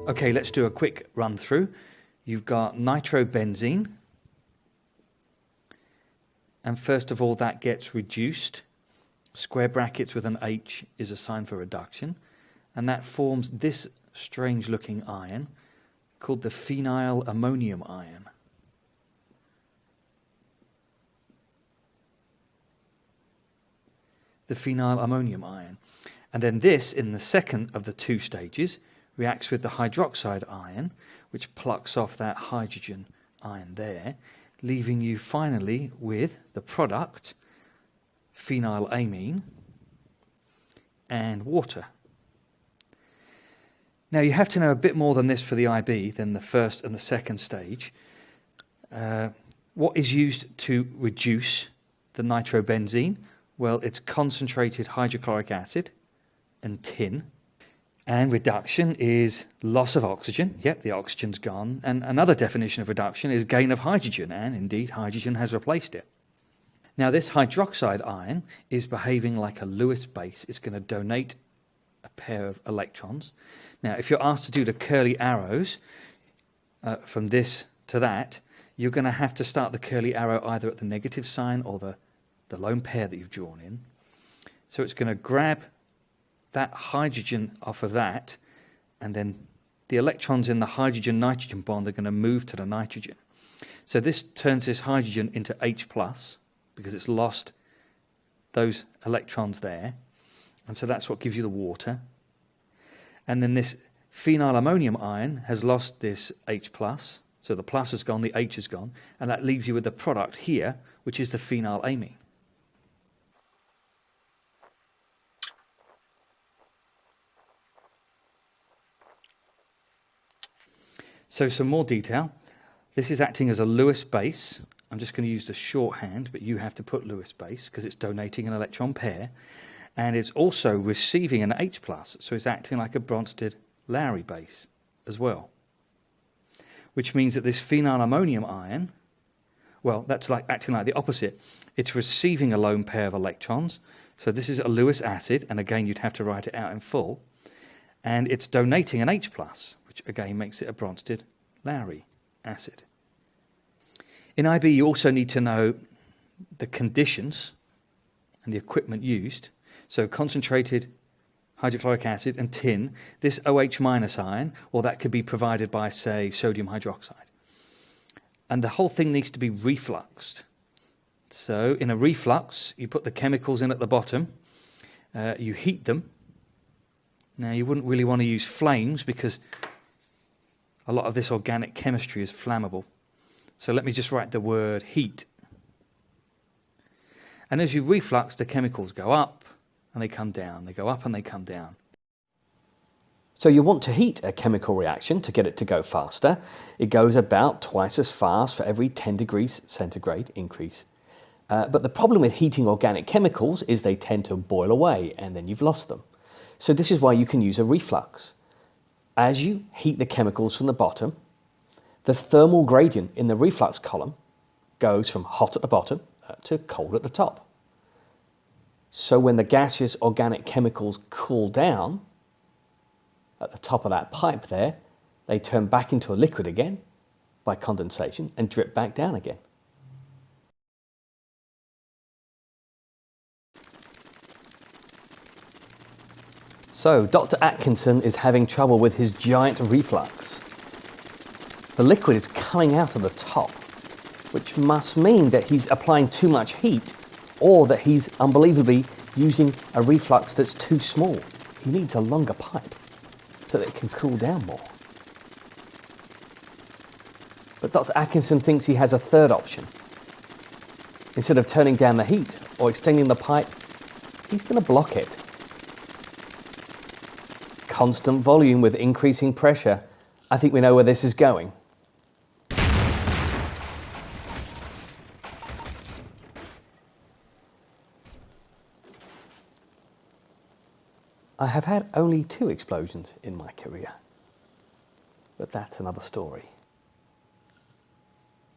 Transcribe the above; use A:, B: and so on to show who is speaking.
A: Okay, let's do a quick run through. You've got nitrobenzene, and first of all that gets reduced. Square brackets with an H is a sign for reduction, and that forms this strange looking ion called the phenylammonium ion. The phenylammonium ion. And then this, in the second of the two stages, reacts with the hydroxide ion, which plucks off that hydrogen ion there, leaving you finally with the product, phenylamine, and water. Now you have to know a bit more than this for the IB, than the first and the second stage. What is used to reduce the nitrobenzene? Well, it's concentrated hydrochloric acid and tin. And reduction is loss of oxygen. Yep, the oxygen's gone. And another definition of reduction is gain of hydrogen, and indeed hydrogen has replaced it. Now this hydroxide ion is behaving like a Lewis base. It's going to donate a pair of electrons. Now if you're asked to do the curly arrows from this to that, you're going to have to start the curly arrow either at the negative sign or the lone pair that you've drawn in. So it's going to grab that hydrogen off of that, and then the electrons in the hydrogen-nitrogen bond are going to move to the nitrogen. So this turns this hydrogen into H+, because it's lost those electrons there, and so that's what gives you the water. And then this phenylammonium ion has lost this H+, so the plus has gone, the H has gone, and that leaves you with the product here, which is the phenylamine. So some more detail. This is acting as a Lewis base. I'm just going to use the shorthand, but you have to put Lewis base because it's donating an electron pair. And it's also receiving an H+, so it's acting like a Bronsted-Lowry base as well. Which means that this phenylammonium ion, well, that's like acting like the opposite. It's receiving a lone pair of electrons. So this is a Lewis acid, and again you'd have to write it out in full. And it's donating an H+, which again makes it a Bronsted-Lowry acid. In IB you also need to know the conditions and the equipment used. So concentrated hydrochloric acid and tin, this OH- ion, or that could be provided by, say, sodium hydroxide. And the whole thing needs to be refluxed. So in a reflux, you put the chemicals in at the bottom, you heat them. Now you wouldn't really want to use flames because a lot of this organic chemistry is flammable. So let me just write the word heat. And as you reflux, the chemicals go up and they come down. They go up and they come down.
B: So you want to heat a chemical reaction to get it to go faster. It goes about twice as fast for every 10 degrees centigrade increase. But the problem with heating organic chemicals is they tend to boil away and then you've lost them. So this is why you can use a reflux. As you heat the chemicals from the bottom, the thermal gradient in the reflux column goes from hot at the bottom to cold at the top. So when the gaseous organic chemicals cool down, at the top of that pipe there, they turn back into a liquid again by condensation and drip back down again. So Dr. Atkinson is having trouble with his giant reflux. The liquid is coming out of the top, which must mean that he's applying too much heat or that he's unbelievably using a reflux that's too small. He needs a longer pipe so that it can cool down more. But Dr. Atkinson thinks he has a third option. Instead of turning down the heat or extending the pipe, he's going to block it. Constant volume with increasing pressure. I think we know where this is going. I have had only 2 explosions in my career, but that's another story.